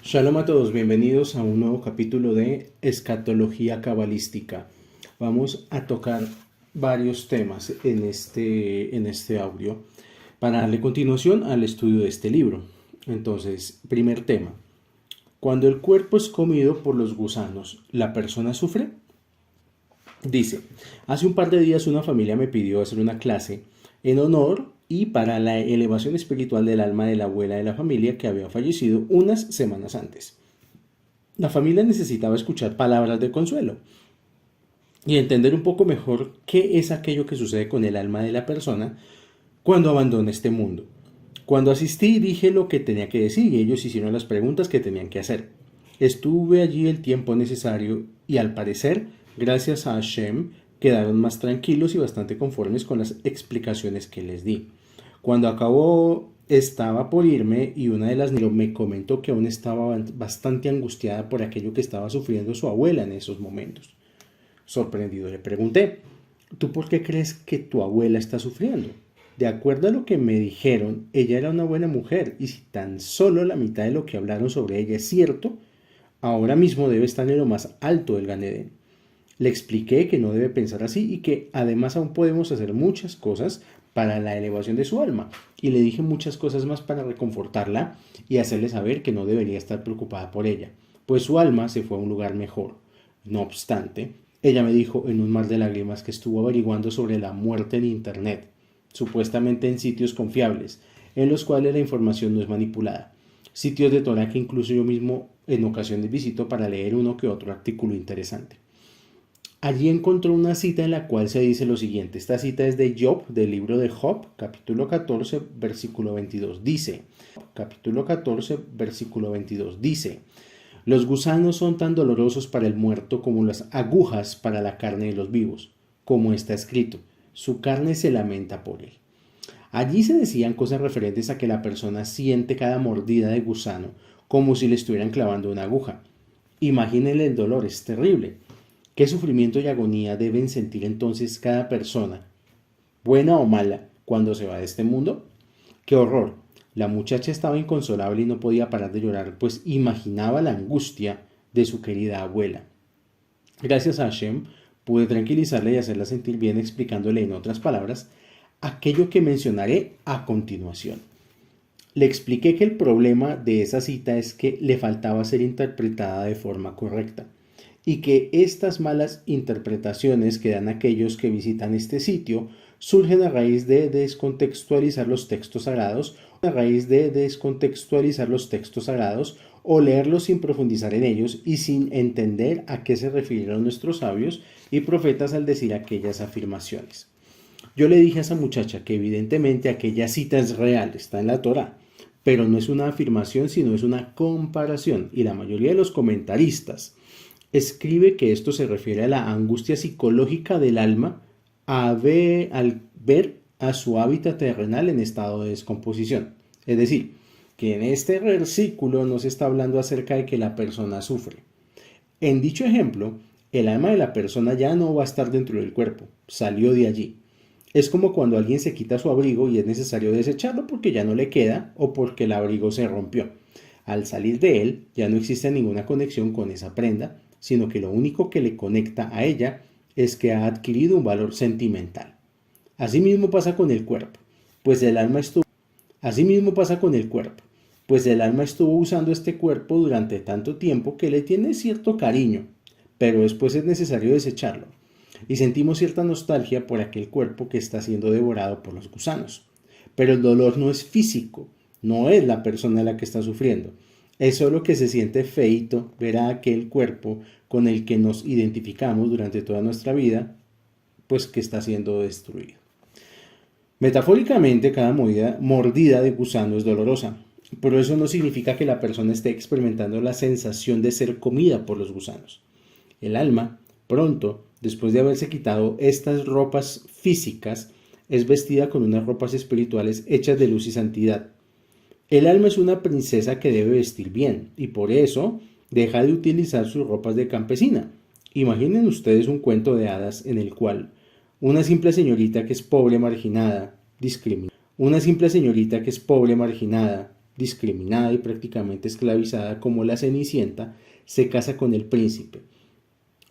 Shalom a todos, bienvenidos a un nuevo capítulo de Escatología Cabalística. Vamos a tocar varios temas en este audio para darle continuación al estudio de este libro. Entonces, primer tema. Cuando el cuerpo es comido por los gusanos, ¿la persona sufre? Dice, hace un par de días una familia me pidió hacer una clase en honor y para la elevación espiritual del alma de la abuela de la familia que había fallecido unas semanas antes. La familia necesitaba escuchar palabras de consuelo y entender un poco mejor qué es aquello que sucede con el alma de la persona cuando abandona este mundo. Cuando asistí dije lo que tenía que decir y ellos hicieron las preguntas que tenían que hacer. Estuve allí el tiempo necesario y al parecer, gracias a Hashem, quedaron más tranquilos y bastante conformes con las explicaciones que les di. Cuando acabó, estaba por irme y una de las niñas me comentó que aún estaba bastante angustiada por aquello que estaba sufriendo su abuela en esos momentos. Sorprendido le pregunté, ¿tú por qué crees que tu abuela está sufriendo? De acuerdo a lo que me dijeron, ella era una buena mujer y si tan solo la mitad de lo que hablaron sobre ella es cierto, ahora mismo debe estar en lo más alto del Gan Edén. Le expliqué que no debe pensar así y que además aún podemos hacer muchas cosas para la elevación de su alma. Y le dije muchas cosas más para reconfortarla y hacerle saber que no debería estar preocupada por ella, pues su alma se fue a un lugar mejor. No obstante, ella me dijo en un mar de lágrimas que estuvo averiguando sobre la muerte en internet, supuestamente en sitios confiables, en los cuales la información no es manipulada. Sitios de Torah que incluso yo mismo en ocasiones visito para leer uno que otro artículo interesante. Allí encontró una cita en la cual se dice lo siguiente. Esta cita es de Job, del libro de Job, capítulo 14, versículo 22. Dice, capítulo 14, versículo 22, dice, los gusanos son tan dolorosos para el muerto como las agujas para la carne de los vivos, como está escrito, su carne se lamenta por él. Allí se decían cosas referentes a que la persona siente cada mordida de gusano como si le estuvieran clavando una aguja. Imagínenle el dolor, es terrible. ¿Qué sufrimiento y agonía deben sentir entonces cada persona, buena o mala, cuando se va de este mundo? ¡Qué horror! La muchacha estaba inconsolable y no podía parar de llorar, pues imaginaba la angustia de su querida abuela. Gracias a Hashem, pude tranquilizarla y hacerla sentir bien explicándole en otras palabras aquello que mencionaré a continuación. Le expliqué que el problema de esa cita es que le faltaba ser interpretada de forma correcta y que estas malas interpretaciones que dan aquellos que visitan este sitio surgen a raíz de descontextualizar los textos sagrados, o leerlos sin profundizar en ellos y sin entender a qué se refirieron nuestros sabios y profetas al decir aquellas afirmaciones. Yo le dije a esa muchacha que evidentemente aquella cita es real, está en la Torá, pero no es una afirmación sino es una comparación y la mayoría de los comentaristas escribe que esto se refiere a la angustia psicológica del alma al ver a su hábitat terrenal en estado de descomposición. Es decir, que en este versículo no se está hablando acerca de que la persona sufre. En dicho ejemplo, el alma de la persona ya no va a estar dentro del cuerpo, salió de allí. Es como cuando alguien se quita su abrigo y es necesario desecharlo porque ya no le queda o porque el abrigo se rompió. Al salir de él, ya no existe ninguna conexión con esa prenda, sino que lo único que le conecta a ella es que ha adquirido un valor sentimental. Asimismo pasa con el cuerpo, pues el alma estuvo usando este cuerpo durante tanto tiempo que le tiene cierto cariño, pero después es necesario desecharlo, y sentimos cierta nostalgia por aquel cuerpo que está siendo devorado por los gusanos. Pero el dolor no es físico, no es la persona la que está sufriendo, es solo que se siente feíto ver a aquel cuerpo con el que nos identificamos durante toda nuestra vida, pues que está siendo destruido. Metafóricamente, cada mordida de gusano es dolorosa, pero eso no significa que la persona esté experimentando la sensación de ser comida por los gusanos. El alma, pronto, después de haberse quitado estas ropas físicas, es vestida con unas ropas espirituales hechas de luz y santidad. El alma es una princesa que debe vestir bien y por eso deja de utilizar sus ropas de campesina. Imaginen ustedes un cuento de hadas en el cual una simple señorita que es pobre, marginada, discriminada y prácticamente esclavizada como la Cenicienta, se casa con el príncipe.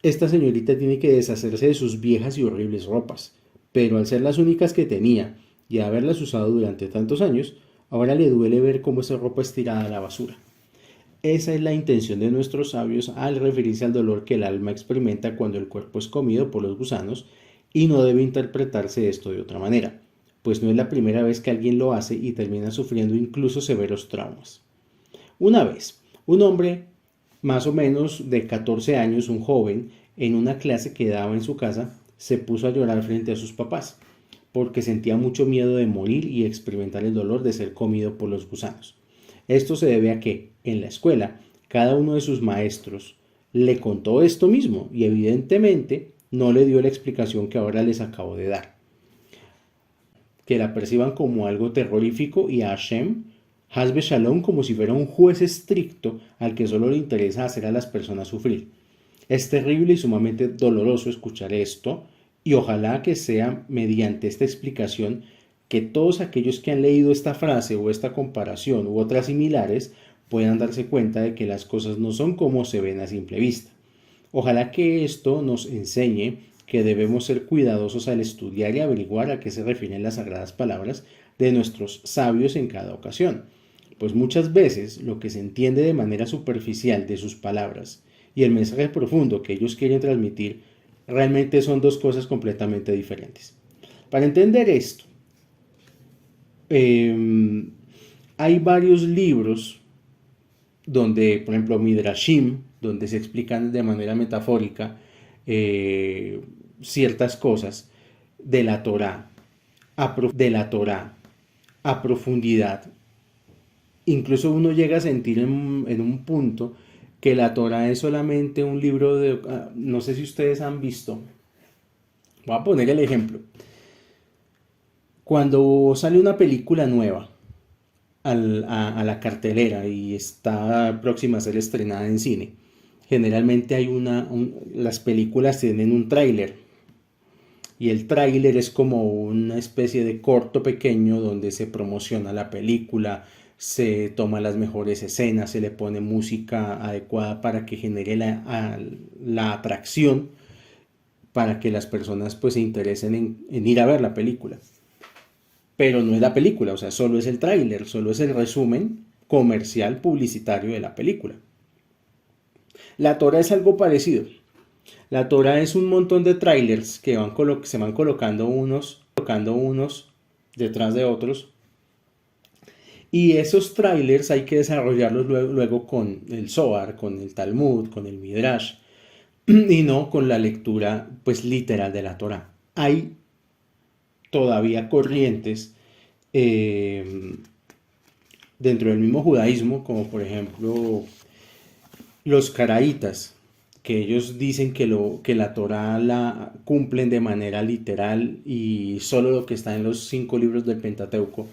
Esta señorita tiene que deshacerse de sus viejas y horribles ropas, pero al ser las únicas que tenía y haberlas usado durante tantos años, ahora le duele ver cómo esa ropa es tirada a la basura. Esa es la intención de nuestros sabios al referirse al dolor que el alma experimenta cuando el cuerpo es comido por los gusanos, y no debe interpretarse esto de otra manera, pues no es la primera vez que alguien lo hace y termina sufriendo incluso severos traumas. Una vez, un hombre más o menos de 14 años, un joven, en una clase que daba en su casa, se puso a llorar frente a sus papás, porque sentía mucho miedo de morir y experimentar el dolor de ser comido por los gusanos. Esto se debe a que, en la escuela, cada uno de sus maestros le contó esto mismo y evidentemente no le dio la explicación que ahora les acabo de dar. Que la perciban como algo terrorífico y a Hashem, Hasbe Shalom, como si fuera un juez estricto al que solo le interesa hacer a las personas sufrir. Es terrible y sumamente doloroso escuchar esto, y ojalá que sea mediante esta explicación que todos aquellos que han leído esta frase o esta comparación u otras similares puedan darse cuenta de que las cosas no son como se ven a simple vista. Ojalá que esto nos enseñe que debemos ser cuidadosos al estudiar y averiguar a qué se refieren las sagradas palabras de nuestros sabios en cada ocasión, pues muchas veces lo que se entiende de manera superficial de sus palabras y el mensaje profundo que ellos quieren transmitir realmente son dos cosas completamente diferentes. Para entender esto, hay varios libros donde, por ejemplo, Midrashim, donde se explican de manera metafórica ciertas cosas de la Torá a profundidad. Incluso uno llega a sentir en un punto que la Torá es solamente un libro de... no sé si ustedes han visto. Voy a poner el ejemplo. Cuando sale una película nueva a la cartelera y está próxima a ser estrenada en cine, generalmente hay las películas tienen un tráiler. Y el tráiler es como una especie de corto pequeño donde se promociona la película, se toma las mejores escenas, se le pone música adecuada para que genere la atracción, para que las personas pues se interesen en ir a ver la película. Pero no es la película, o sea, solo es el tráiler, solo es el resumen comercial publicitario de la película. La Torah es algo parecido. La Torah es un montón de trailers que se van colocando unos detrás de otros. Y esos trailers hay que desarrollarlos luego con el Zohar, con el Talmud, con el Midrash, y no con la lectura pues literal de la Torah. Hay todavía corrientes dentro del mismo judaísmo, como por ejemplo los caraítas, que ellos dicen que la Torá la cumplen de manera literal y solo lo que está en los 5 libros del Pentateuco.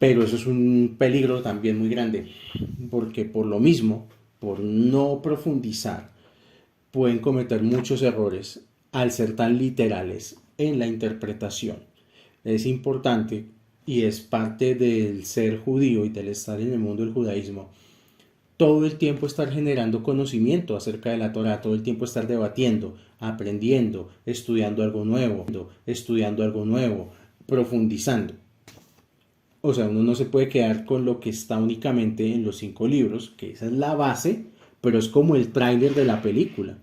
Pero eso es un peligro también muy grande, porque por lo mismo, por no profundizar, pueden cometer muchos errores al ser tan literales en la interpretación. Es importante y es parte del ser judío y del estar en el mundo del judaísmo todo el tiempo estar generando conocimiento acerca de la Torá, todo el tiempo estar debatiendo, aprendiendo, estudiando algo nuevo, profundizando. O sea, uno no se puede quedar con lo que está únicamente en los 5 libros, que esa es la base, pero es como el tráiler de la película.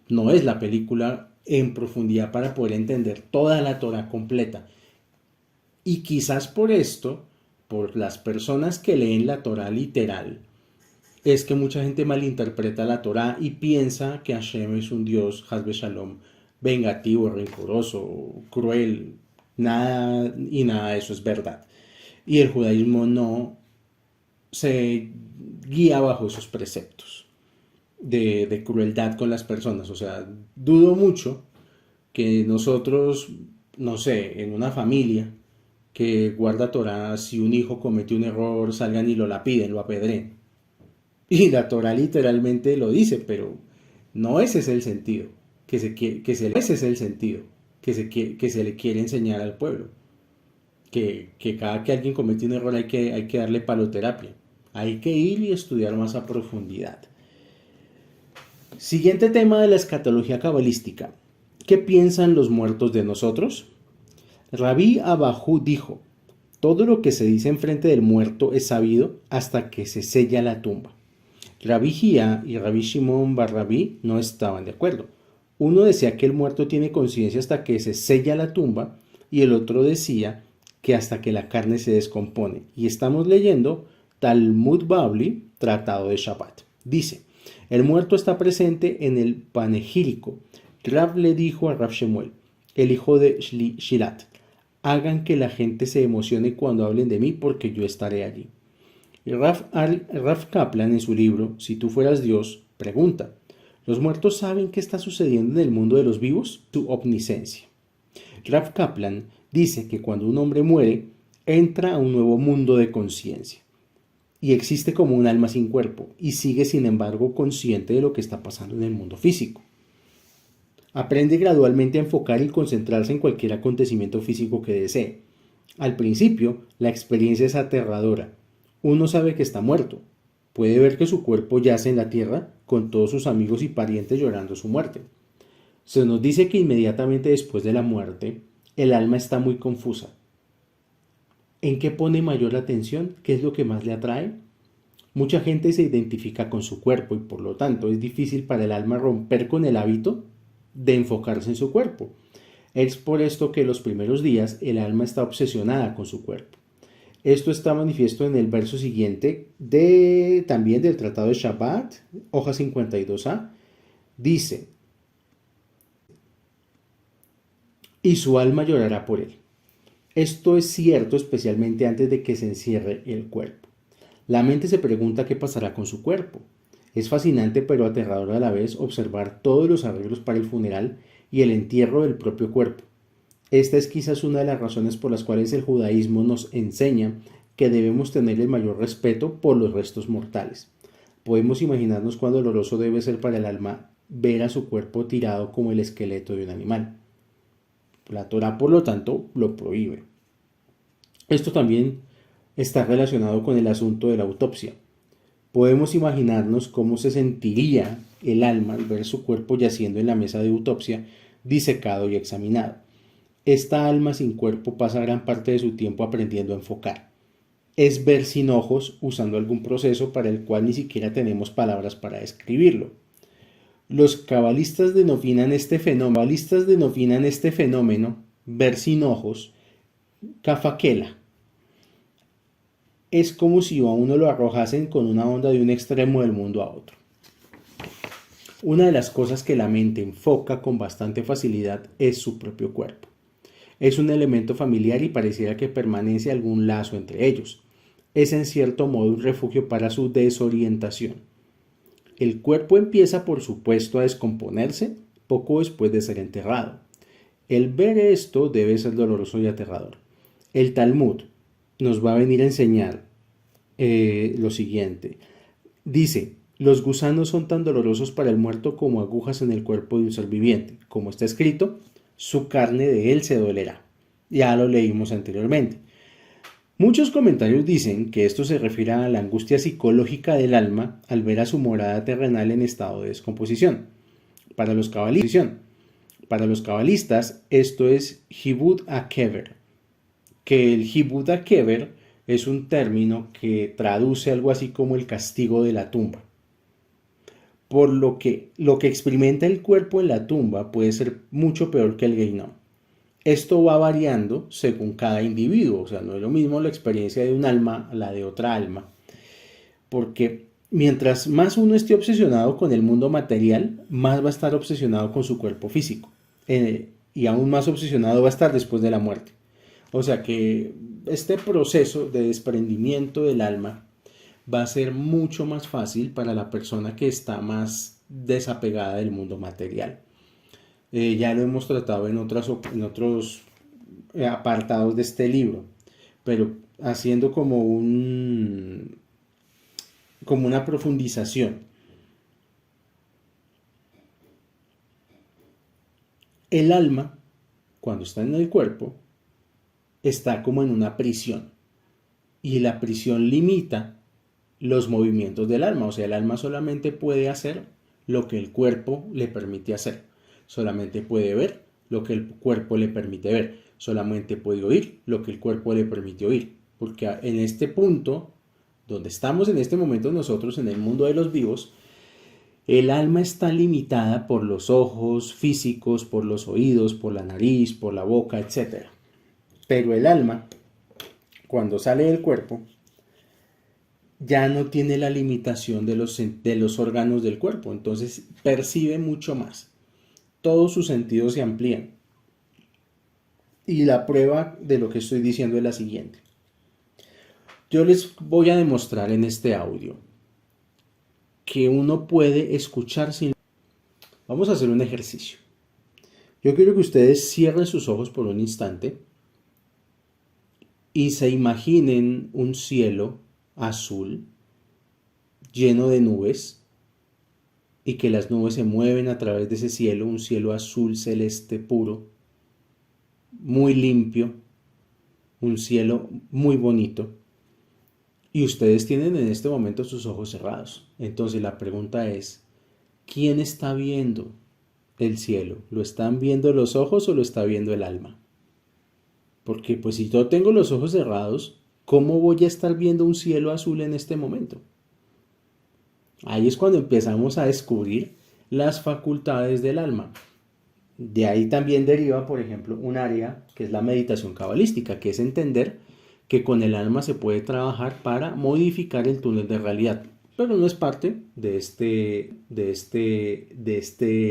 No es la película en profundidad para poder entender toda la Torá completa. Y quizás por esto, por las personas que leen la Torá literal, es que mucha gente malinterpreta la Torá y piensa que Hashem es un Dios, Hasbe Shalom, vengativo, rencoroso, cruel. Nada de eso es verdad. Y el judaísmo no se guía bajo esos preceptos de crueldad con las personas. O sea, dudo mucho que nosotros, no sé, en una familia que guarda Torá, si un hijo comete un error, salgan y lo lapiden, lo apedreen. Y la Torah literalmente lo dice, pero no ese es el sentido ese es el sentido que se le quiere enseñar al pueblo. que cada que alguien comete un error hay que darle paloterapia. Hay que ir y estudiar más a profundidad. Siguiente tema de la escatología cabalística. ¿Qué piensan los muertos de nosotros? Rabí Abajú dijo: todo lo que se dice enfrente del muerto es sabido hasta que se sella la tumba. Rabí Hía y Rabí Shimon bar Rabí no estaban de acuerdo. Uno decía que el muerto tiene conciencia hasta que se sella la tumba y el otro decía que hasta que la carne se descompone. Y estamos leyendo Talmud Babli, Tratado de Shabbat. Dice: el muerto está presente en el panegírico. Rab le dijo a Rab Shemuel, el hijo de Shirat: hagan que la gente se emocione cuando hablen de mí porque yo estaré allí. Y Rav Kaplan en su libro Si tú fueras Dios pregunta: ¿los muertos saben qué está sucediendo en el mundo de los vivos? Su omnisciencia. Rav Kaplan dice que cuando un hombre muere, entra a un nuevo mundo de conciencia y existe como un alma sin cuerpo y sigue sin embargo consciente de lo que está pasando en el mundo físico. Aprende gradualmente a enfocar y concentrarse en cualquier acontecimiento físico que desee. Al principio, la experiencia es aterradora. Uno sabe que está muerto. Puede ver que su cuerpo yace en la tierra con todos sus amigos y parientes llorando su muerte. Se nos dice que inmediatamente después de la muerte, el alma está muy confusa. ¿En qué pone mayor atención? ¿Qué es lo que más le atrae? Mucha gente se identifica con su cuerpo y por lo tanto es difícil para el alma romper con el hábito de enfocarse en su cuerpo. Es por esto que los primeros días el alma está obsesionada con su cuerpo. Esto está manifiesto en el verso siguiente también del Tratado de Shabbat, hoja 52a. Dice: y su alma llorará por él. Esto es cierto especialmente antes de que se encierre el cuerpo. La mente se pregunta qué pasará con su cuerpo. Es fascinante pero aterrador a la vez observar todos los arreglos para el funeral y el entierro del propio cuerpo. Esta es quizás una de las razones por las cuales el judaísmo nos enseña que debemos tener el mayor respeto por los restos mortales. Podemos imaginarnos cuán doloroso debe ser para el alma ver a su cuerpo tirado como el esqueleto de un animal. La Torá, por lo tanto, lo prohíbe. Esto también está relacionado con el asunto de la autopsia. Podemos imaginarnos cómo se sentiría el alma al ver su cuerpo yaciendo en la mesa de autopsia, disecado y examinado. Esta alma sin cuerpo pasa gran parte de su tiempo aprendiendo a enfocar. Es ver sin ojos usando algún proceso para el cual ni siquiera tenemos palabras para describirlo. Los cabalistas denominan este fenómeno, ver sin ojos, kafakela. Es como si a uno lo arrojasen con una onda de un extremo del mundo a otro. Una de las cosas que la mente enfoca con bastante facilidad es su propio cuerpo. Es un elemento familiar y pareciera que permanece algún lazo entre ellos. Es en cierto modo un refugio para su desorientación. El cuerpo empieza, por supuesto, a descomponerse poco después de ser enterrado. El ver esto debe ser doloroso y aterrador. El Talmud nos va a venir a enseñar lo siguiente. Dice: los gusanos son tan dolorosos para el muerto como agujas en el cuerpo de un ser viviente. Como está escrito, su carne de él se dolerá. Ya lo leímos anteriormente. Muchos comentarios dicen que esto se refiere a la angustia psicológica del alma al ver a su morada terrenal en estado de descomposición. Para los cabalistas, esto es Hibud HaKever, que el Hibud HaKever es un término que traduce algo así como el castigo de la tumba. Por lo que experimenta el cuerpo en la tumba puede ser mucho peor que el Gehinnom. Esto va variando según cada individuo, o sea, no es lo mismo la experiencia de un alma a la de otra alma, porque mientras más uno esté obsesionado con el mundo material, más va a estar obsesionado con su cuerpo físico, y aún más obsesionado va a estar después de la muerte. O sea que este proceso de desprendimiento del alma va a ser mucho más fácil para la persona que está más desapegada del mundo material. Ya lo hemos tratado en otros apartados de este libro, pero haciendo como una profundización. El alma, cuando está en el cuerpo, está como en una prisión y la prisión limita los movimientos del alma, o sea, el alma solamente puede hacer lo que el cuerpo le permite hacer, solamente puede ver lo que el cuerpo le permite ver, solamente puede oír lo que el cuerpo le permite oír, porque en este punto, donde estamos en este momento nosotros, en el mundo de los vivos, el alma está limitada por los ojos físicos, por los oídos, por la nariz, por la boca, etc. Pero el alma, cuando sale del cuerpo, ya no tiene la limitación de los órganos del cuerpo, entonces percibe mucho más. Todos sus sentidos se amplían. Y la prueba de lo que estoy diciendo es la siguiente. Yo les voy a demostrar en este audio que uno puede escuchar sin... Vamos a hacer un ejercicio. Yo quiero que ustedes cierren sus ojos por un instante y se imaginen un cielo azul lleno de nubes y que las nubes se mueven a través de ese cielo, un cielo azul celeste puro, muy limpio, un cielo muy bonito. Y ustedes tienen en este momento sus ojos cerrados. Entonces la pregunta es, ¿quién está viendo el cielo? ¿Lo están viendo los ojos o lo está viendo el alma? Porque pues si yo tengo los ojos cerrados, ¿cómo voy a estar viendo un cielo azul en este momento? Ahí es cuando empezamos a descubrir las facultades del alma. De ahí también deriva, por ejemplo, un área que es la meditación cabalística, que es entender que con el alma se puede trabajar para modificar el túnel de realidad. Pero no es parte de este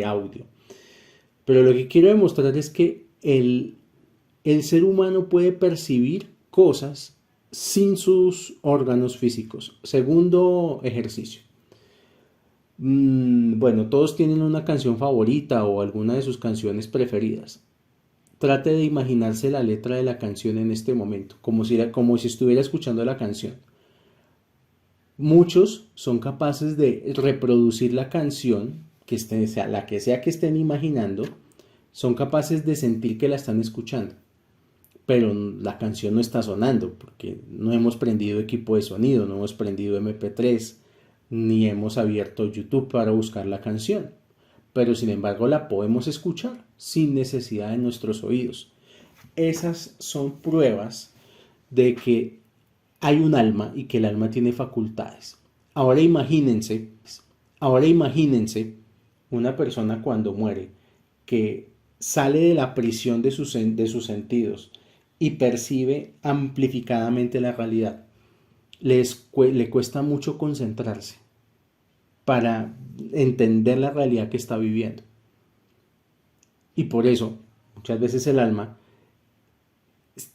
audio. Pero lo que quiero demostrar es que el ser humano puede percibir cosas sin sus órganos físicos. Segundo ejercicio. Bueno, todos tienen una canción favorita o alguna de sus canciones preferidas. Trate de imaginarse la letra de la canción en este momento, como si estuviera escuchando la canción. Muchos son capaces de reproducir la canción, la que sea que estén imaginando, son capaces de sentir que la están escuchando. Pero la canción no está sonando porque no hemos prendido equipo de sonido, no hemos prendido MP3, ni hemos abierto YouTube para buscar la canción. Pero sin embargo la podemos escuchar sin necesidad de nuestros oídos. Esas son pruebas de que hay un alma y que el alma tiene facultades. Ahora imagínense una persona cuando muere que sale de la prisión de sus sentidos y percibe amplificadamente la realidad. Le cuesta mucho concentrarse para entender la realidad que está viviendo. Y por eso, muchas veces el alma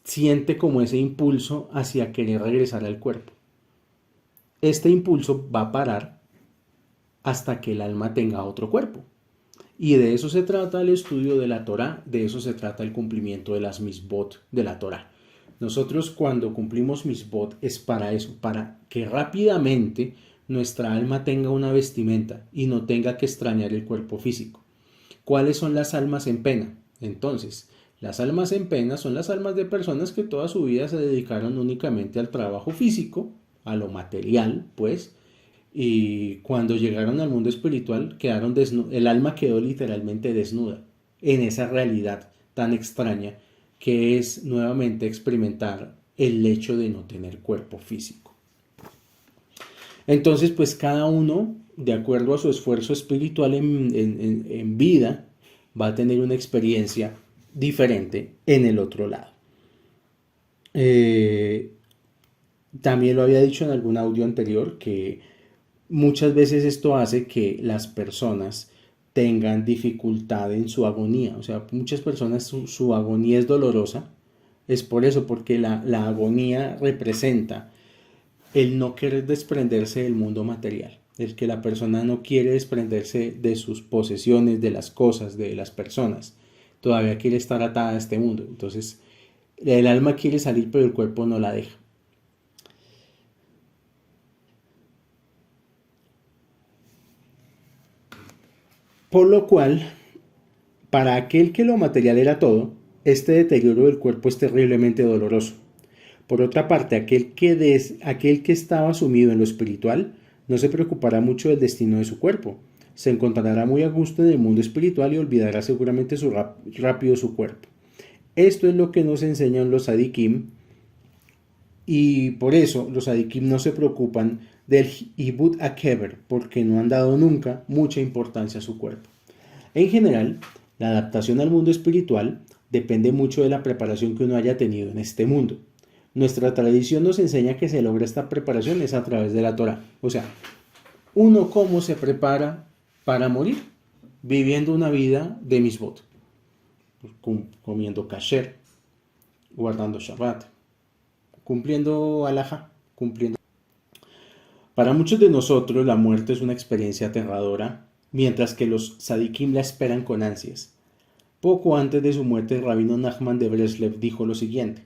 siente como ese impulso hacia querer regresar al cuerpo. Este impulso va a parar hasta que el alma tenga otro cuerpo. Y de eso se trata el estudio de la Torá, de eso se trata el cumplimiento de las misbot de la Torá. Nosotros cuando cumplimos misbot es para eso, para que rápidamente nuestra alma tenga una vestimenta y no tenga que extrañar el cuerpo físico. ¿Cuáles son las almas en pena? Entonces, las almas en pena son las almas de personas que toda su vida se dedicaron únicamente al trabajo físico, a lo material, pues, y cuando llegaron al mundo espiritual el alma quedó literalmente desnuda en esa realidad tan extraña que es nuevamente experimentar el hecho de no tener cuerpo físico. Entonces, pues cada uno, de acuerdo a su esfuerzo espiritual en vida, va a tener una experiencia diferente en el otro lado. También lo había dicho en algún audio anterior que muchas veces esto hace que las personas tengan dificultad en su agonía. O sea, muchas personas su agonía es dolorosa. Es por eso, porque la agonía representa el no querer desprenderse del mundo material. El que la persona no quiere desprenderse de sus posesiones, de las cosas, de las personas. Todavía quiere estar atada a este mundo. Entonces, el alma quiere salir, pero el cuerpo no la deja. Por lo cual, para aquel que lo material era todo, Este deterioro del cuerpo es terriblemente doloroso. Por otra parte, aquel que estaba sumido en lo espiritual no se preocupará mucho del destino de su cuerpo. Se encontrará muy a gusto en el mundo espiritual y olvidará seguramente rápido su cuerpo. Esto es lo que nos enseñan los Sadikim, y por eso los Sadikim no se preocupan del Ibud Akeber, porque no han dado nunca mucha importancia a su cuerpo. En general, la adaptación al mundo espiritual depende mucho de la preparación que uno haya tenido en este mundo. Nuestra tradición nos enseña que se logra esta preparación es a través de la Torah. O sea, uno cómo se prepara para morir, viviendo una vida de misbot, comiendo kasher, guardando Shabbat, cumpliendo halajá, cumpliendo. Para muchos de nosotros la muerte es una experiencia aterradora, mientras que los tzadikim la esperan con ansias. Poco antes de su muerte, el rabino Nachman de Breslev dijo lo siguiente,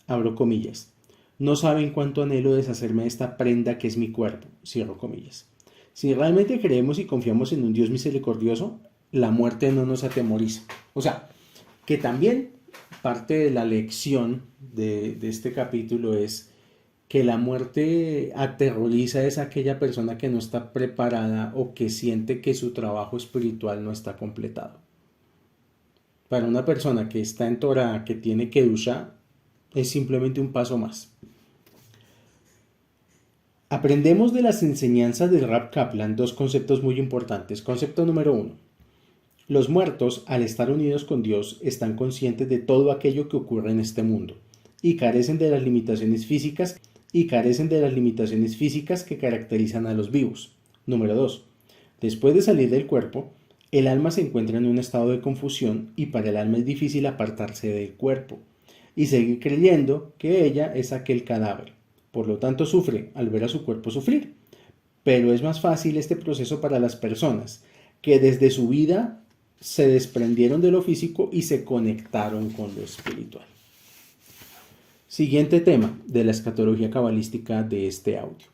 abro comillas, no saben cuánto anhelo deshacerme de esta prenda que es mi cuerpo, cierro comillas. Si realmente creemos y confiamos en un Dios misericordioso, la muerte no nos atemoriza. O sea, que también parte de la lección de este capítulo es que la muerte aterroriza es aquella persona que no está preparada o que siente que su trabajo espiritual no está completado. Para una persona que está en Torah, que tiene Kedusha, es simplemente un paso más. Aprendemos de las enseñanzas del Rab Kaplan dos conceptos muy importantes. Concepto número 1. Los muertos, al estar unidos con Dios, están conscientes de todo aquello que ocurre en este mundo y carecen de las limitaciones físicas que caracterizan a los vivos. Número 2. Después de salir del cuerpo, el alma se encuentra en un estado de confusión y para el alma es difícil apartarse del cuerpo y seguir creyendo que ella es aquel cadáver. Por lo tanto, sufre al ver a su cuerpo sufrir. Pero es más fácil este proceso para las personas que desde su vida se desprendieron de lo físico y se conectaron con lo espiritual. Siguiente tema de la escatología cabalística de este audio.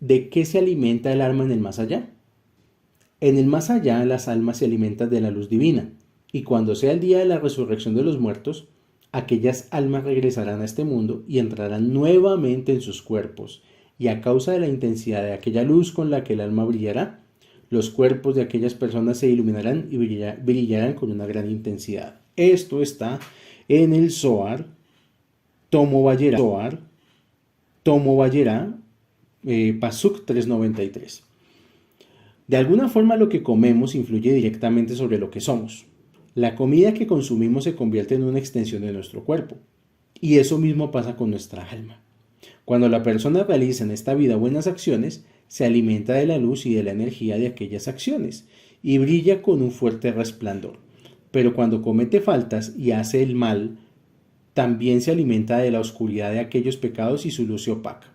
¿De qué se alimenta el alma en el más allá? En el más allá las almas se alimentan de la luz divina, y cuando sea el día de la resurrección de los muertos, aquellas almas regresarán a este mundo y entrarán nuevamente en sus cuerpos, y a causa de la intensidad de aquella luz con la que el alma brillará, los cuerpos de aquellas personas se iluminarán y brillarán con una gran intensidad. Esto está en el Zohar, Tomo Vayera, Pasuk 393. De alguna forma lo que comemos influye directamente sobre lo que somos. La comida que consumimos se convierte en una extensión de nuestro cuerpo. Y eso mismo pasa con nuestra alma. Cuando la persona realiza en esta vida buenas acciones, se alimenta de la luz y de la energía de aquellas acciones y brilla con un fuerte resplandor. Pero cuando comete faltas y hace el mal, también se alimenta de la oscuridad de aquellos pecados y su luz se opaca.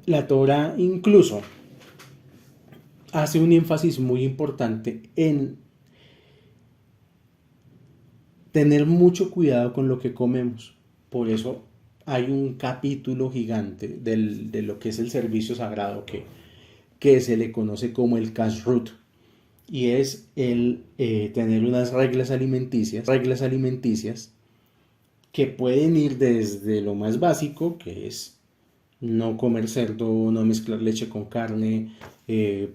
La Torah incluso hace un énfasis muy importante en tener mucho cuidado con lo que comemos. Por eso hay un capítulo gigante de lo que es el servicio sagrado que se le conoce como el kashrut, y es el tener unas reglas alimenticias que pueden ir desde lo más básico, que es no comer cerdo, no mezclar leche con carne,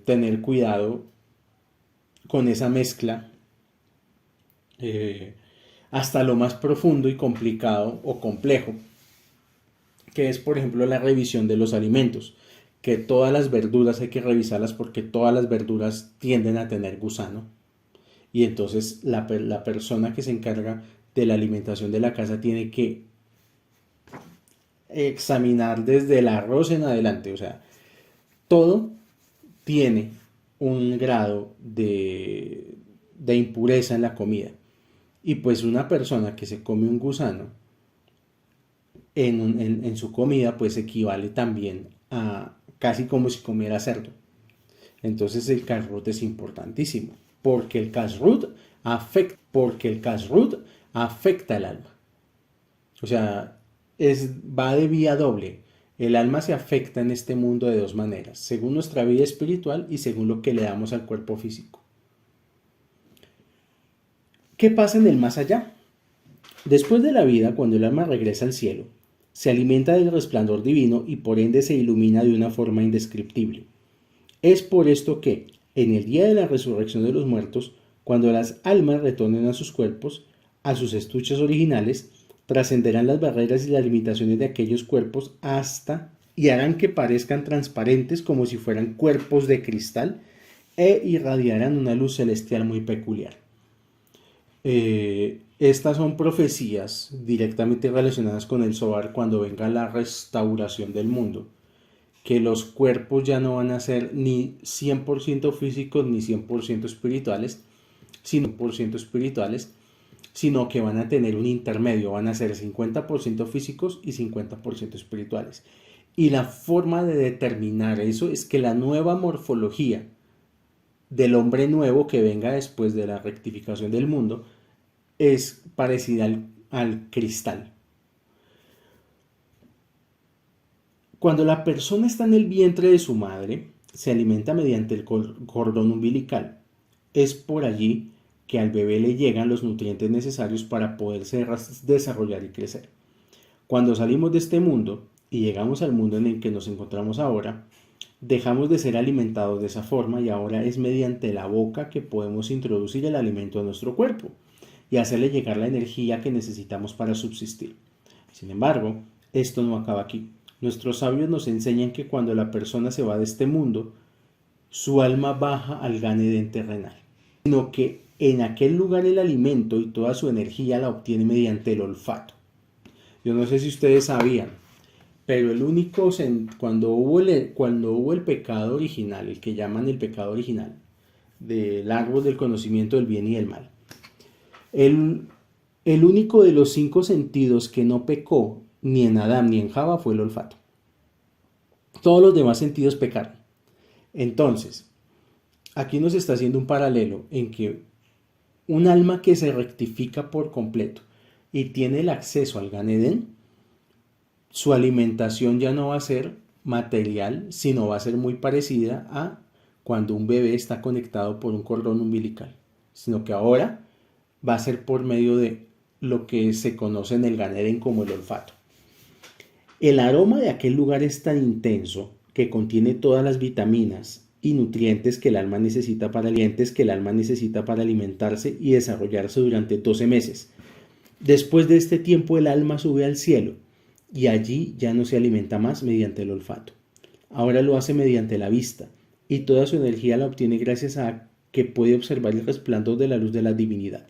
tener cuidado con esa mezcla, hasta lo más profundo y complicado o complejo, que es por ejemplo la revisión de los alimentos, que todas las verduras hay que revisarlas porque todas las verduras tienden a tener gusano, y entonces la persona que se encarga de la alimentación de la casa tiene que examinar desde el arroz en adelante, o sea, todo tiene un grado de impureza en la comida, y pues una persona que se come un gusano en su comida pues equivale también a casi como si comiera cerdo. Entonces el kashrut es importantísimo porque el kashrut afecta el alma. O sea, va de vía doble. El alma se afecta en este mundo de dos maneras, según nuestra vida espiritual y según lo que le damos al cuerpo físico. ¿Qué pasa en el más allá? Después de la vida, cuando el alma regresa al cielo, se alimenta del resplandor divino y por ende se ilumina de una forma indescriptible. Es por esto que, en el día de la resurrección de los muertos, cuando las almas retornen a sus cuerpos, a sus estuches originales, trascenderán las barreras y las limitaciones de aquellos cuerpos hasta y harán que parezcan transparentes como si fueran cuerpos de cristal e irradiarán una luz celestial muy peculiar. Estas son profecías directamente relacionadas con el Zohar cuando venga la restauración del mundo, que los cuerpos ya no van a ser ni 100% físicos ni 100% espirituales, sino que van a tener un intermedio, van a ser 50% físicos y 50% espirituales. Y la forma de determinar eso es que la nueva morfología del hombre nuevo que venga después de la rectificación del mundo es parecida al cristal. Cuando la persona está en el vientre de su madre, se alimenta mediante el cordón umbilical. Es por allí que al bebé le llegan los nutrientes necesarios para poderse desarrollar y crecer. Cuando salimos de este mundo y llegamos al mundo en el que nos encontramos ahora, dejamos de ser alimentados de esa forma y ahora es mediante la boca que podemos introducir el alimento a nuestro cuerpo y hacerle llegar la energía que necesitamos para subsistir. Sin embargo, esto no acaba aquí. Nuestros sabios nos enseñan que cuando la persona se va de este mundo, su alma baja al Gan Edén terrenal, sino que en aquel lugar el alimento y toda su energía la obtiene mediante el olfato. Yo no sé si ustedes sabían, pero cuando hubo el pecado original, el que llaman el pecado original, del árbol del conocimiento del bien y del mal, el único de los 5 sentidos que no pecó ni en Adán ni en Java fue el olfato. Todos los demás sentidos pecaron. Entonces, aquí nos está haciendo un paralelo en que un alma que se rectifica por completo y tiene el acceso al Gan Edén, su alimentación ya no va a ser material, sino va a ser muy parecida a cuando un bebé está conectado por un cordón umbilical, sino que ahora va a ser por medio de lo que se conoce en el Gan Edén como el olfato. El aroma de aquel lugar es tan intenso que contiene todas las vitaminas y nutrientes que el alma necesita para alimentarse y desarrollarse durante 12 meses. Después de este tiempo el alma sube al cielo y allí ya no se alimenta más mediante el olfato. Ahora lo hace mediante la vista y toda su energía la obtiene gracias a que puede observar el resplandor de la luz de la divinidad.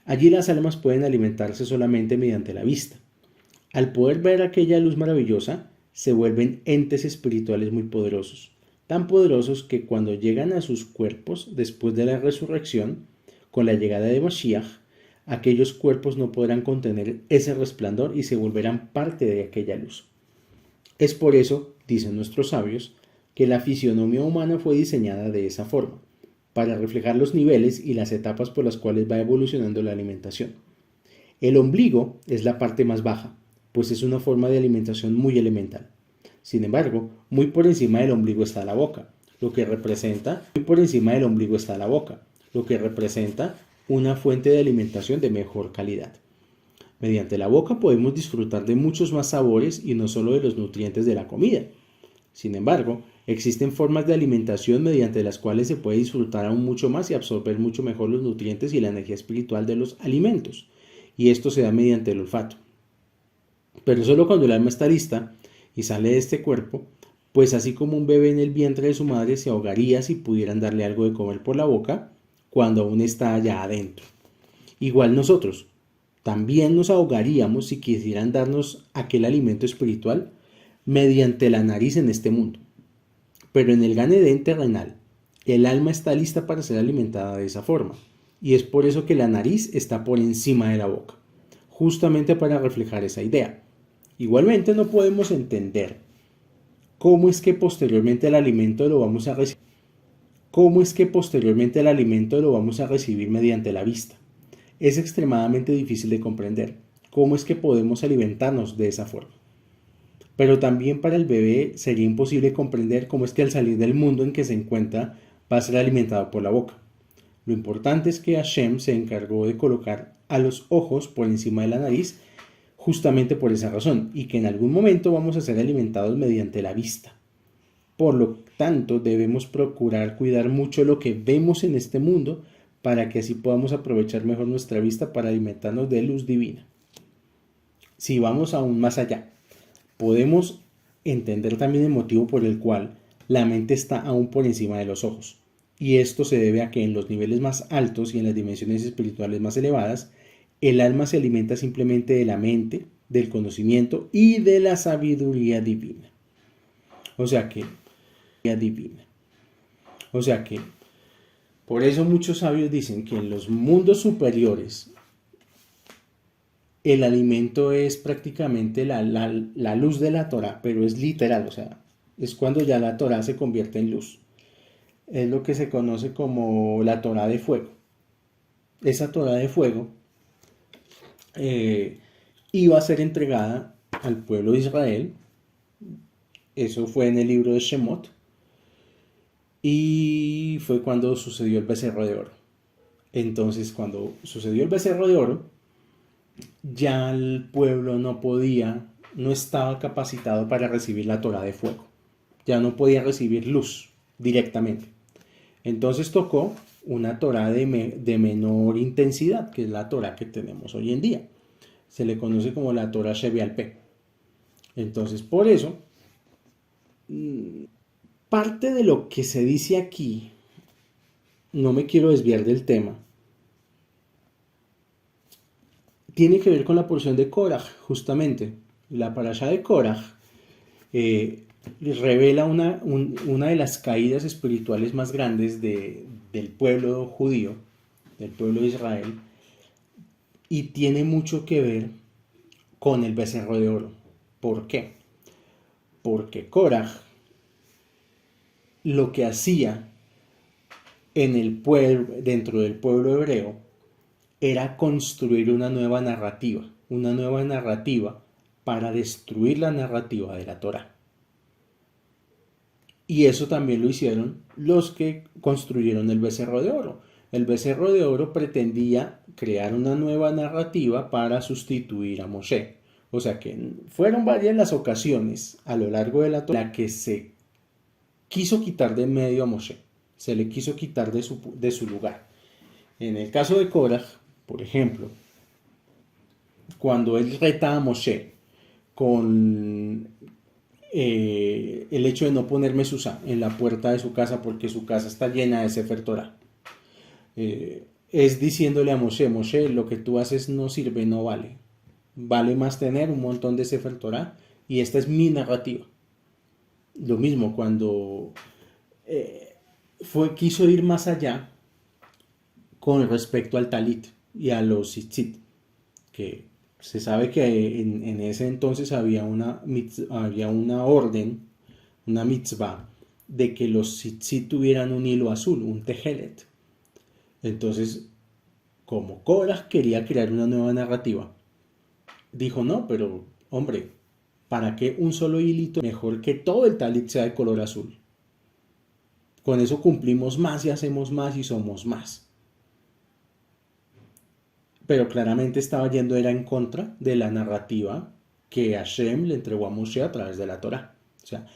Allí las almas pueden alimentarse solamente mediante la vista. Al poder ver aquella luz maravillosa, se vuelven entes espirituales muy poderosos, tan poderosos que cuando llegan a sus cuerpos después de la resurrección, con la llegada de Mashiach, aquellos cuerpos no podrán contener ese resplandor y se volverán parte de aquella luz. Es por eso, dicen nuestros sabios, que la fisionomía humana fue diseñada de esa forma, para reflejar los niveles y las etapas por las cuales va evolucionando la alimentación. El ombligo es la parte más baja, pues es una forma de alimentación muy elemental. Sin embargo, muy por encima del ombligo está la boca, lo que representa una fuente de alimentación de mejor calidad. Mediante la boca podemos disfrutar de muchos más sabores y no solo de los nutrientes de la comida. Sin embargo, existen formas de alimentación mediante las cuales se puede disfrutar aún mucho más y absorber mucho mejor los nutrientes y la energía espiritual de los alimentos, y esto se da mediante el olfato. Pero solo cuando el alma está lista y sale de este cuerpo, pues así como un bebé en el vientre de su madre se ahogaría si pudieran darle algo de comer por la boca cuando aún está allá adentro. Igual nosotros, también nos ahogaríamos si quisieran darnos aquel alimento espiritual mediante la nariz en este mundo. Pero en el Gan Edén terrenal, el alma está lista para ser alimentada de esa forma, y es por eso que la nariz está por encima de la boca, justamente para reflejar esa idea. Igualmente no podemos entender cómo es que posteriormente el alimento lo vamos a recibir mediante la vista. Es extremadamente difícil de comprender cómo es que podemos alimentarnos de esa forma. Pero también para el bebé sería imposible comprender cómo es que al salir del mundo en que se encuentra va a ser alimentado por la boca. Lo importante es que Hashem se encargó de colocar a los ojos por encima de la nariz justamente por esa razón, y que en algún momento vamos a ser alimentados mediante la vista. Por lo tanto, debemos procurar cuidar mucho lo que vemos en este mundo para que así podamos aprovechar mejor nuestra vista para alimentarnos de luz divina. Si vamos aún más allá, podemos entender también el motivo por el cual la mente está aún por encima de los ojos. Y esto se debe a que en los niveles más altos y en las dimensiones espirituales más elevadas, el alma se alimenta simplemente de la mente, del conocimiento y de la sabiduría divina. O sea que, por eso muchos sabios dicen que en los mundos superiores el alimento es prácticamente la luz de la Torah, pero es literal, o sea, es cuando ya la Torah se convierte en luz. Es lo que se conoce como la Torah de fuego. Esa Torah de fuego iba a ser entregada al pueblo de Israel. Eso fue en el libro de Shemot. Y fue cuando sucedió el becerro de oro. Entonces, cuando sucedió el becerro de oro, ya el pueblo no estaba capacitado para recibir la Torah de fuego. Ya no podía recibir luz directamente. Entonces tocó una Torah de menor intensidad, que es la Torah que tenemos hoy en día. Se le conoce como la Torah Shevial P. Entonces, por eso, parte de lo que se dice aquí, no me quiero desviar del tema, tiene que ver con la porción de Korah, justamente. La parashá de Korah revela una de las caídas espirituales más grandes del pueblo judío, del pueblo de Israel, y tiene mucho que ver con el becerro de oro. ¿Por qué? Porque Korah lo que hacía dentro del pueblo hebreo era construir una nueva narrativa para destruir la narrativa de la Torá. Y eso también lo hicieron los que construyeron el becerro de oro. El becerro de oro pretendía crear una nueva narrativa para sustituir a Moshe. O sea que fueron varias las ocasiones a lo largo de la Torá en la que se quiso quitar de en medio a Moshe. Se le quiso quitar de su lugar. En el caso de Korah, por ejemplo, cuando él reta a Moshe con el hecho de no poner mesuzá en la puerta de su casa porque su casa está llena de Sefer Torah, es diciéndole a Moshe, lo que tú haces no sirve, no vale. Vale más tener un montón de Sefer Torah y esta es mi narrativa. Lo mismo cuando quiso ir más allá con respecto al talit y a los tzitzit, que se sabe que en ese entonces había una orden, una mitzvah, de que los tzitzit tuvieran un hilo azul, un tejelet. Entonces, como Korah quería crear una nueva narrativa, dijo, no, pero hombre, ¿para qué un solo hilito? Mejor que todo el talit sea de color azul. Con eso cumplimos más y hacemos más y somos más. Pero claramente estaba yendo era en contra de la narrativa que Hashem le entregó a Moshe a través de la Torah. O sea,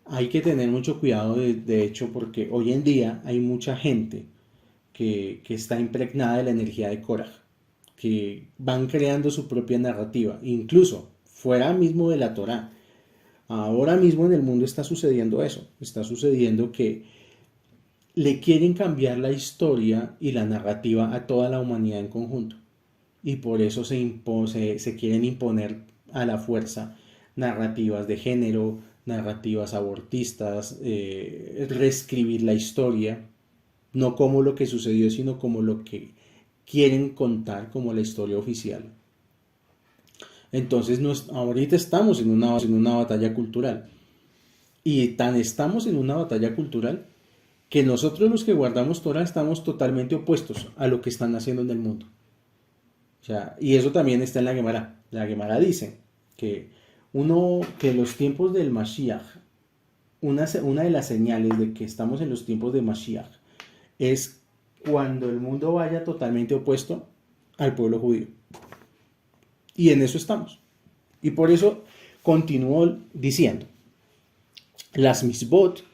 hay que tener mucho cuidado de hecho porque hoy en día hay mucha gente que está impregnada de la energía de Korah, que van creando su propia narrativa, incluso fuera mismo de la Torah. Ahora mismo en el mundo está sucediendo eso, está sucediendo que le quieren cambiar la historia y la narrativa a toda la humanidad en conjunto. Y por eso se quieren imponer a la fuerza narrativas de género, narrativas abortistas, reescribir la historia, no como lo que sucedió, sino como lo que quieren contar como la historia oficial. Entonces ahorita estamos en una batalla cultural. Y tan estamos en una batalla cultural que nosotros los que guardamos Torah estamos totalmente opuestos a lo que están haciendo en el mundo. O sea, y eso también está en la Gemara. La Gemara dice que los tiempos del Mashiach, una de las señales de que estamos en los tiempos de Mashiach es cuando el mundo vaya totalmente opuesto al pueblo judío. Y en eso estamos. Y por eso continúo diciendo, las misbot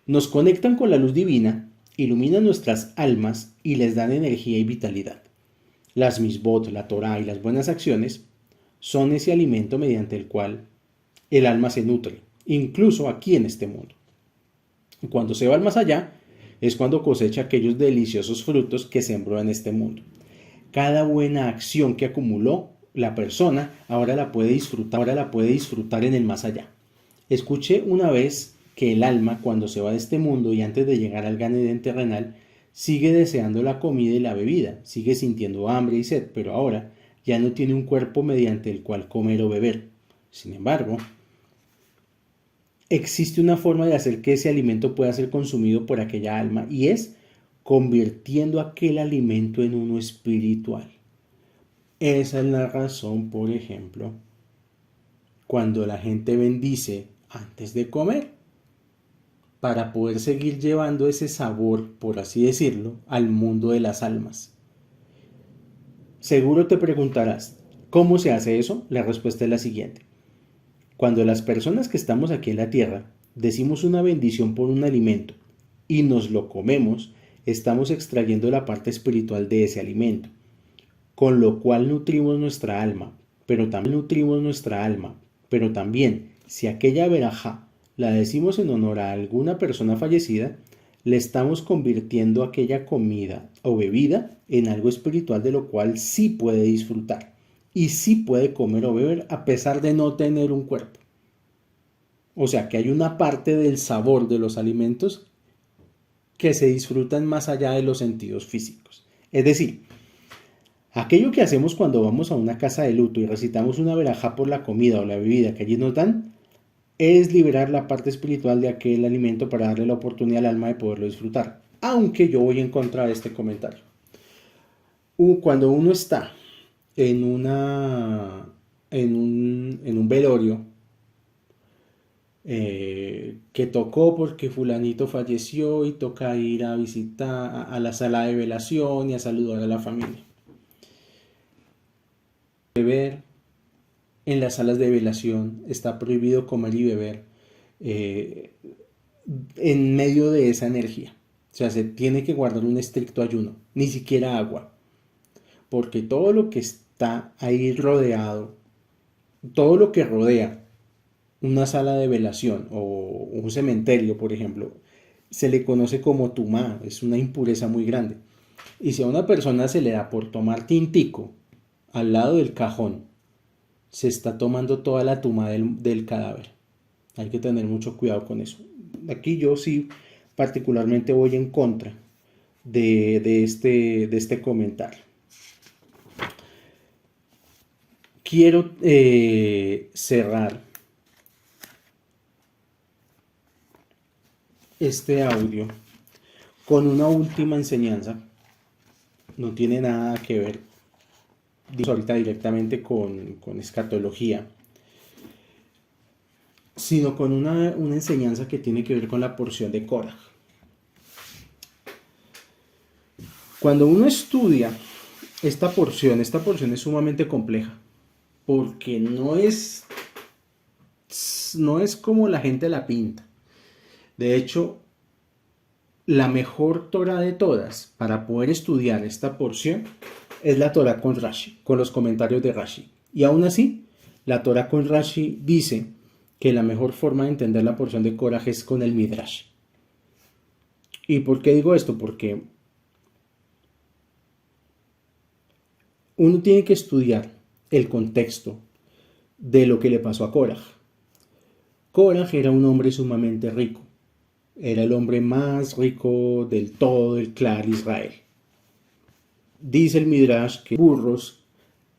nos conectan con la luz divina, iluminan nuestras almas y les dan energía y vitalidad. Las misbot, la Torah y las buenas acciones son ese alimento mediante el cual el alma se nutre, incluso aquí en este mundo. Cuando se va al más allá, es cuando cosecha aquellos deliciosos frutos que sembró en este mundo. Cada buena acción que acumuló la persona ahora la puede disfrutar en el más allá. Escuché una vez que el alma, cuando se va de este mundo y antes de llegar al Gan Edén terrenal, sigue deseando la comida y la bebida, sigue sintiendo hambre y sed, pero ahora ya no tiene un cuerpo mediante el cual comer o beber. Sin embargo, existe una forma de hacer que ese alimento pueda ser consumido por aquella alma y es convirtiendo aquel alimento en uno espiritual. Esa es la razón, por ejemplo, cuando la gente bendice antes de comer, para poder seguir llevando ese sabor, por así decirlo, al mundo de las almas. Seguro te preguntarás, ¿cómo se hace eso? La respuesta es la siguiente. Cuando las personas que estamos aquí en la tierra decimos una bendición por un alimento y nos lo comemos, estamos extrayendo la parte espiritual de ese alimento, con lo cual nutrimos nuestra alma, pero también, si aquella verajá la decimos en honor a alguna persona fallecida, le estamos convirtiendo aquella comida o bebida en algo espiritual de lo cual sí puede disfrutar y sí puede comer o beber a pesar de no tener un cuerpo. O sea que hay una parte del sabor de los alimentos que se disfrutan más allá de los sentidos físicos. Es decir, aquello que hacemos cuando vamos a una casa de luto y recitamos una verajá por la comida o la bebida que allí nos dan, es liberar la parte espiritual de aquel alimento para darle la oportunidad al alma de poderlo disfrutar. Aunque yo voy en contra de este comentario. Cuando uno está en un velorio que tocó porque fulanito falleció y toca ir a visitar a la sala de velación y a saludar a la familia. Beber en las salas de velación, está prohibido comer y beber en medio de esa energía. O sea, se tiene que guardar un estricto ayuno, ni siquiera agua, porque todo lo que está ahí rodeado, todo lo que rodea una sala de velación o un cementerio, por ejemplo, se le conoce como tumá, es una impureza muy grande. Y si a una persona se le da por tomar tintico al lado del cajón, se está tomando toda la tumba del cadáver. Hay que tener mucho cuidado con eso. Aquí yo sí particularmente voy en contra de este comentario. Quiero cerrar este audio con una última enseñanza. No tiene nada que ver ahorita directamente con escatología, sino con una enseñanza que tiene que ver con la porción de Korah. Cuando uno estudia esta porción es sumamente compleja, porque no es como la gente la pinta. De hecho, la mejor Torah de todas para poder estudiar esta porción es la Torah con Rashi, con los comentarios de Rashi. Y aún así, la Torah con Rashi dice que la mejor forma de entender la porción de Korah es con el Midrash. ¿Y por qué digo esto? Porque uno tiene que estudiar el contexto de lo que le pasó a Korah. Korah era un hombre sumamente rico. Era el hombre más rico del todo el clan Israel. Dice el Midrash que burros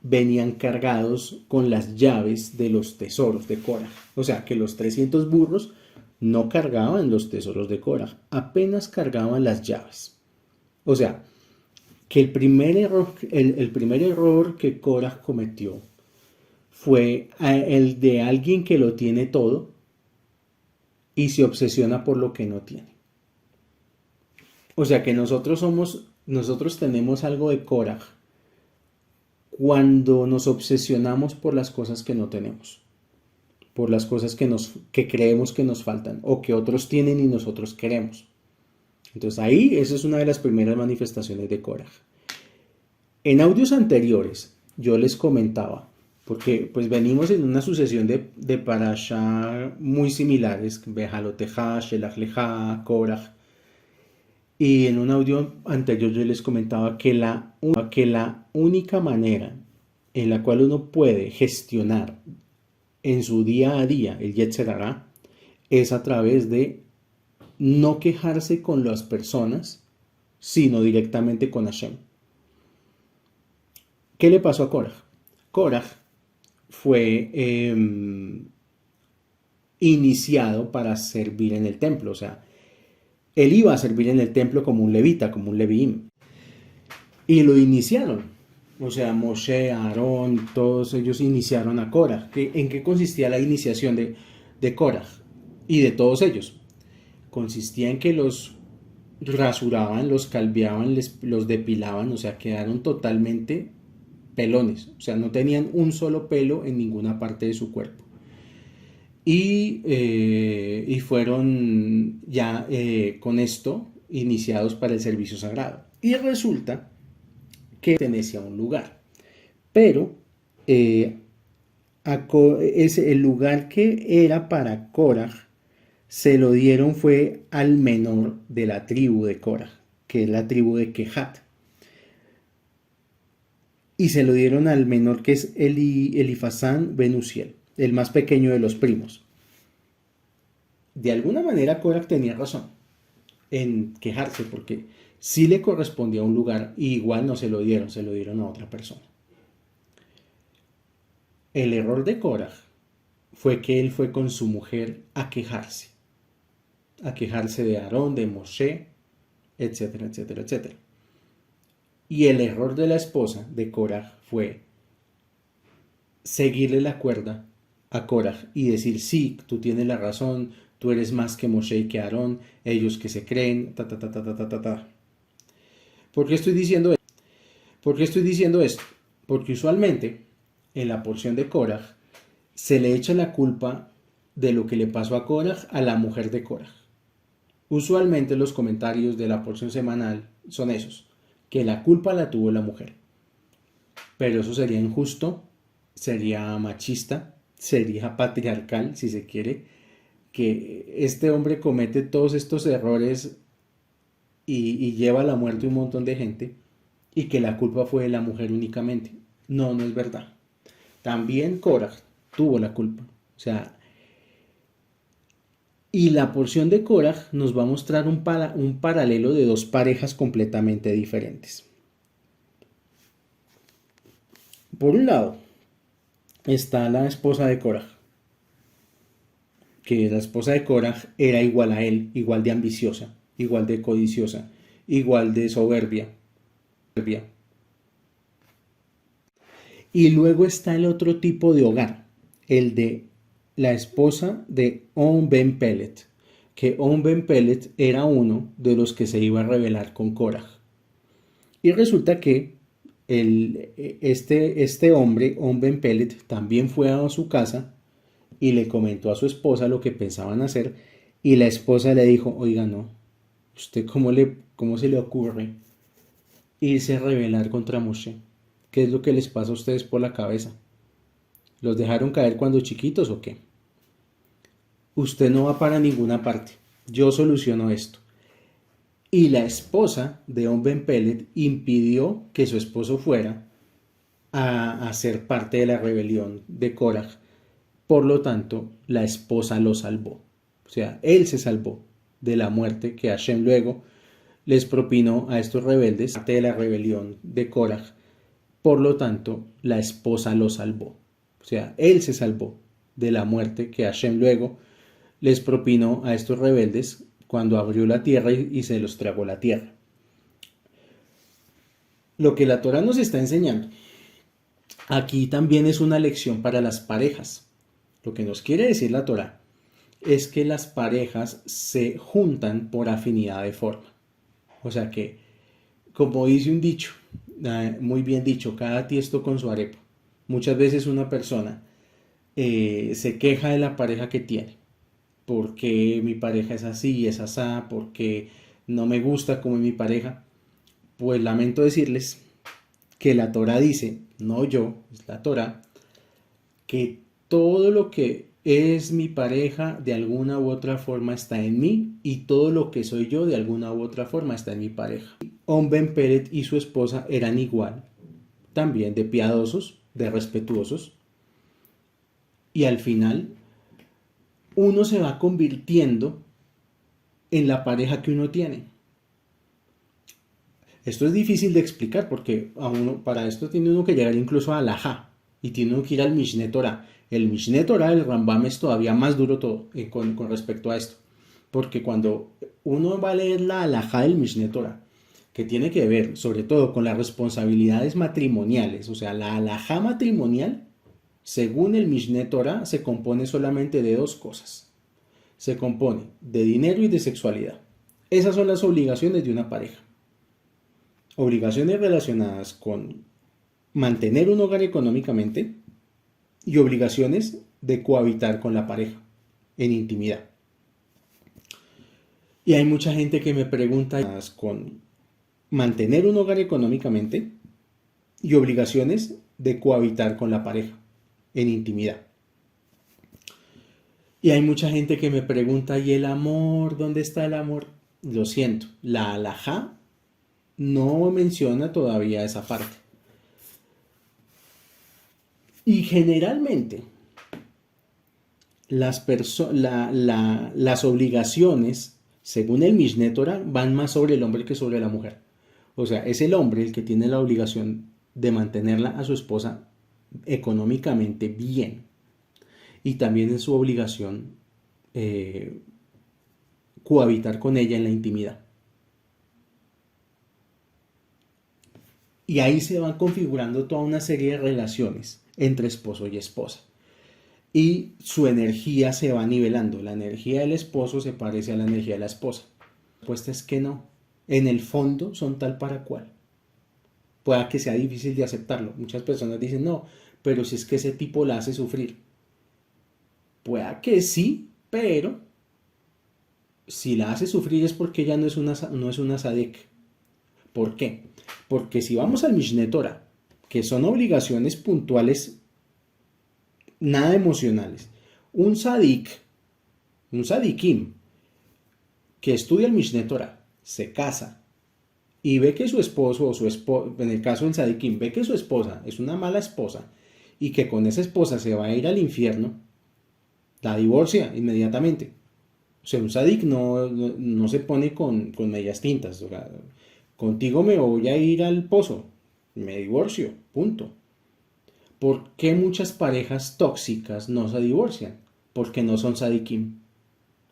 venían cargados con las llaves de los tesoros de Korah. O sea, que los 300 burros no cargaban los tesoros de Korah, apenas cargaban las llaves. O sea, que el primer error que Korah cometió fue el de alguien que lo tiene todo y se obsesiona por lo que no tiene. O sea que nosotros somos nosotros tenemos algo de Korah cuando nos obsesionamos por las cosas que no tenemos, por las cosas que creemos que nos faltan o que otros tienen y nosotros queremos. Entonces ahí esa es una de las primeras manifestaciones de Korah. En audios anteriores yo les comentaba, porque pues venimos en una sucesión de parashá muy similares, Bejalotejá, Shelach Lejá, Korah, y en un audio anterior yo les comentaba que la única manera en la cual uno puede gestionar en su día a día el Yetzer Hará es a través de no quejarse con las personas, sino directamente con Hashem. ¿Qué le pasó a Korah? Korah fue iniciado para servir en el templo, o sea, él iba a servir en el templo como un levita, como un leviim. Y lo iniciaron. O sea, Moshe, Aarón, todos ellos iniciaron a Korah. ¿En qué consistía la iniciación de Korah y de todos ellos? Consistía en que los rasuraban, los calveaban, los depilaban, o sea, quedaron totalmente pelones. O sea, no tenían un solo pelo en ninguna parte de su cuerpo. Y fueron ya con esto iniciados para el servicio sagrado. Y resulta que pertenecía a un lugar, pero el lugar que era para Korah se lo dieron fue al menor de la tribu de Korah, que es la tribu de Kehat. Y se lo dieron al menor, que es Elifazán ben Uziel, el más pequeño de los primos. De alguna manera Korah tenía razón en quejarse, porque sí le correspondía a un lugar y igual no se lo dieron a otra persona. El error de Korah fue que él fue con su mujer a quejarse de Aarón, de Moshe, etcétera, etcétera, etcétera. Y el error de la esposa de Korah fue seguirle la cuerda a Korah y decir, sí, tú tienes la razón, tú eres más que Moshe y que Aarón, ellos que se creen, ¿Por qué estoy diciendo esto? Porque usualmente en la porción de Korah se le echa la culpa de lo que le pasó a Korah a la mujer de Korah. Usualmente los comentarios de la porción semanal son esos, que la culpa la tuvo la mujer. Pero eso sería injusto, sería machista, sería patriarcal, si se quiere, que este hombre comete todos estos errores y lleva a la muerte un montón de gente y que la culpa fue de la mujer únicamente. No, no es verdad. También Korah tuvo la culpa. O sea, y la porción de Korah nos va a mostrar un paralelo de dos parejas completamente diferentes. Por un lado, está la esposa de Korah, que la esposa de Korah era igual a él, igual de ambiciosa, igual de codiciosa, igual de soberbia. Y luego está el otro tipo de hogar, el de la esposa de On Ben Pelet, que On Ben Pelet era uno de los que se iba a rebelar con Korah. Y resulta que este hombre, On Ben Pelet, también fue a su casa y le comentó a su esposa lo que pensaban hacer, y la esposa le dijo, oiga, no, ¿usted cómo se le ocurre irse a rebelar contra Moshe? ¿Qué es lo que les pasa a ustedes por la cabeza? ¿Los dejaron caer cuando chiquitos o qué? Usted no va para ninguna parte. Yo soluciono esto. Y la esposa de On Ben Pelet impidió que su esposo fuera a ser parte de la rebelión de Korah. Por lo tanto, la esposa lo salvó. O sea, él se salvó de la muerte que Hashem luego les propinó a estos rebeldes, parte de la rebelión de Korah. Por lo tanto, la esposa lo salvó. O sea, él se salvó de la muerte que Hashem luego les propinó a estos rebeldes cuando abrió la tierra y se los tragó la tierra. Lo que la Torah nos está enseñando aquí también es una lección para las parejas. Lo que nos quiere decir la Torah es que las parejas se juntan por afinidad de forma. O sea que como dice un dicho, muy bien dicho, cada tiesto con su arepa. Muchas veces una persona se queja de la pareja que tiene, porque mi pareja es así y es asá, porque no me gusta como es mi pareja. Pues lamento decirles que la Torah dice, no yo, es la Torah, que todo lo que es mi pareja de alguna u otra forma está en mí y todo lo que soy yo de alguna u otra forma está en mi pareja. Ben Peret y su esposa eran igual, también de piadosos, de respetuosos, y al final uno se va convirtiendo en la pareja que uno tiene. Esto es difícil de explicar porque para esto tiene uno que llegar incluso a Alajá y tiene uno que ir al Mishneh Torah. El Mishneh Torah del Rambam es todavía más duro todo con respecto a esto. Porque cuando uno va a leer la Alajá del Mishneh Torah, que tiene que ver sobre todo con las responsabilidades matrimoniales, o sea, la Alajá matrimonial, según el Mishneh Torah, se compone solamente de dos cosas. Se compone de dinero y de sexualidad. Esas son las obligaciones de una pareja. Obligaciones relacionadas con mantener un hogar económicamente y obligaciones de cohabitar con la pareja en intimidad. Y hay mucha gente que me pregunta con mantener un hogar económicamente y obligaciones de cohabitar con la pareja en intimidad. Y hay mucha gente que me pregunta, ¿y el amor? ¿Dónde está el amor? Lo siento, la halajá no menciona todavía esa parte. Y generalmente las obligaciones, según el Mishneh Torah, van más sobre el hombre que sobre la mujer. O sea, es el hombre el que tiene la obligación de mantenerla a su esposa económicamente bien. Y también es su obligación cohabitar con ella en la intimidad. Y ahí se van configurando toda una serie de relaciones entre esposo y esposa. Y su energía se va nivelando. La energía del esposo se parece a la energía de la esposa. La respuesta es que no. En el fondo son tal para cual. Pueda que sea difícil de aceptarlo. Muchas personas dicen, no, pero si es que ese tipo la hace sufrir. Pueda que sí, pero si la hace sufrir es porque ella no es una sadek. ¿Por qué? Porque si vamos al Mishneh Torah, que son obligaciones puntuales, nada emocionales, un sadikim, que estudia el Mishneh Torah, se casa y ve que su esposo o su esposa, en el caso del sadikim, ve que su esposa es una mala esposa y que con esa esposa se va a ir al infierno, la divorcia inmediatamente. O sea, un sadik no se pone con medias tintas. O sea, contigo me voy a ir al pozo, me divorcio, punto. ¿Por qué muchas parejas tóxicas no se divorcian? Porque no son sadikim,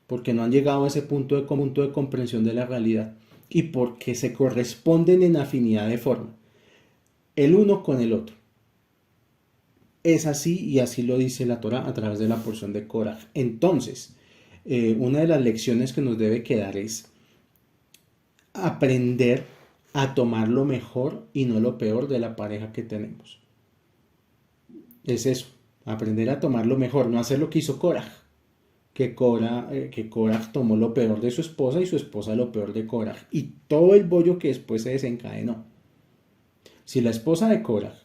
porque no han llegado a ese punto de comprensión de la realidad y porque se corresponden en afinidad de forma, el uno con el otro. Es así y así lo dice la Torah a través de la porción de Korah. Entonces, una de las lecciones que nos debe quedar es aprender a tomar lo mejor y no lo peor de la pareja que tenemos. Es eso, aprender a tomar lo mejor, no hacer lo que hizo Korah. Que Korah tomó lo peor de su esposa y su esposa lo peor de Korah. Y todo el bollo que después se desencadenó. Si la esposa de Korah,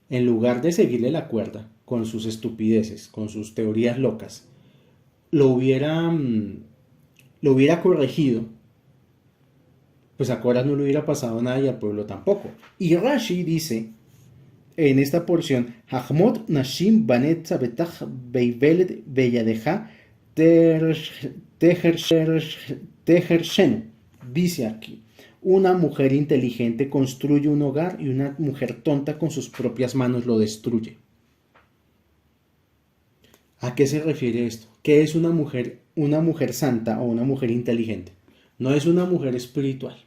en lugar de seguirle la cuerda con sus estupideces, con sus teorías locas, lo hubiera corregido, pues a Korah no le hubiera pasado nada y al pueblo tampoco. Y Rashi dice en esta porción, Hachmot Nashim Banet Zabetach Beivelet Beyadeja Tehershenu. Dice aquí, una mujer inteligente construye un hogar y una mujer tonta con sus propias manos lo destruye. ¿A qué se refiere esto? ¿Qué es una mujer santa o una mujer inteligente? No es una mujer espiritual.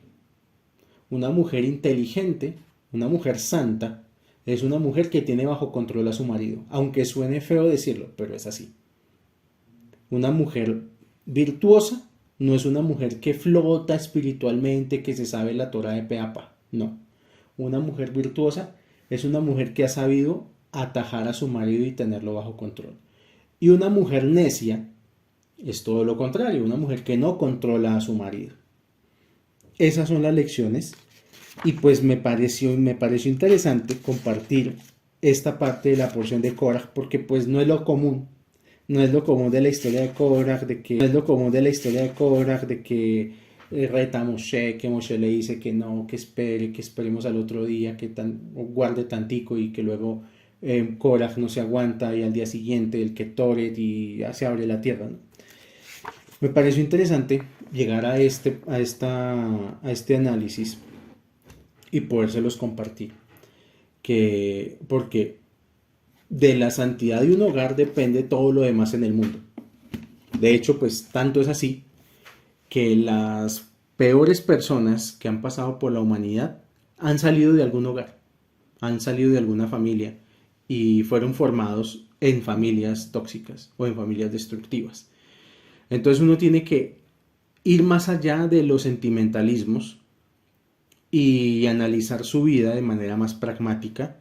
Una mujer inteligente, una mujer santa, es una mujer que tiene bajo control a su marido, aunque suene feo decirlo, pero es así. Una mujer virtuosa no es una mujer que flota espiritualmente, que se sabe la Torah de pe a pa. No. Una mujer virtuosa es una mujer que ha sabido atajar a su marido y tenerlo bajo control. Y una mujer necia es todo lo contrario, una mujer que no controla a su marido. Esas son las lecciones y pues me pareció interesante compartir esta parte de la porción de Korach porque pues no es lo común. No es lo común de la historia de Korach, no es lo común de la historia de Korach, de que reta a Moshe, que Moshe le dice que no, que espere, que esperemos al otro día, que guarde tantico y que luego Korach no se aguanta y al día siguiente el Ketoret y ya se abre la tierra, ¿no? Me pareció interesante llegar a este análisis y podérselos compartir, porque de la santidad de un hogar depende todo lo demás en el mundo. De hecho, pues tanto es así que las peores personas que han pasado por la humanidad han salido de algún hogar, han salido de alguna familia y fueron formados en familias tóxicas o en familias destructivas. Entonces uno tiene que ir más allá de los sentimentalismos y analizar su vida de manera más pragmática,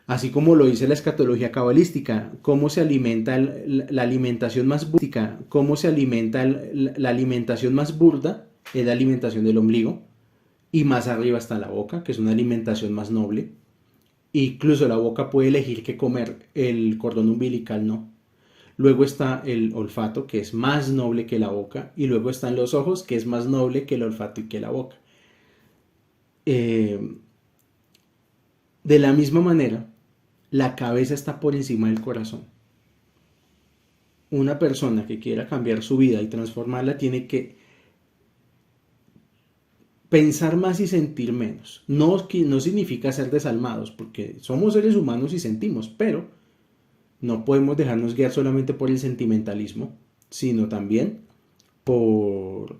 así como lo dice la escatología cabalística, cómo se alimenta la alimentación más burda, cómo se alimenta la alimentación más burda, es la alimentación del ombligo, y más arriba está la boca, que es una alimentación más noble. Incluso la boca puede elegir qué comer, el cordón umbilical no. Luego está el olfato, que es más noble que la boca, y luego están los ojos, que es más noble que el olfato y que la boca. Eh, de la misma manera, la cabeza está por encima del corazón. Una persona que quiera cambiar su vida y transformarla tiene que pensar más y sentir menos. No significa ser desalmados, porque somos seres humanos y sentimos, pero no podemos dejarnos guiar solamente por el sentimentalismo, sino también por,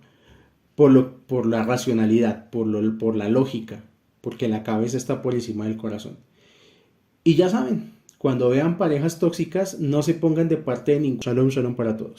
por la racionalidad, por la lógica, porque la cabeza está por encima del corazón. Y ya saben, cuando vean parejas tóxicas, no se pongan de parte de ningún. Shalom, shalom para todos.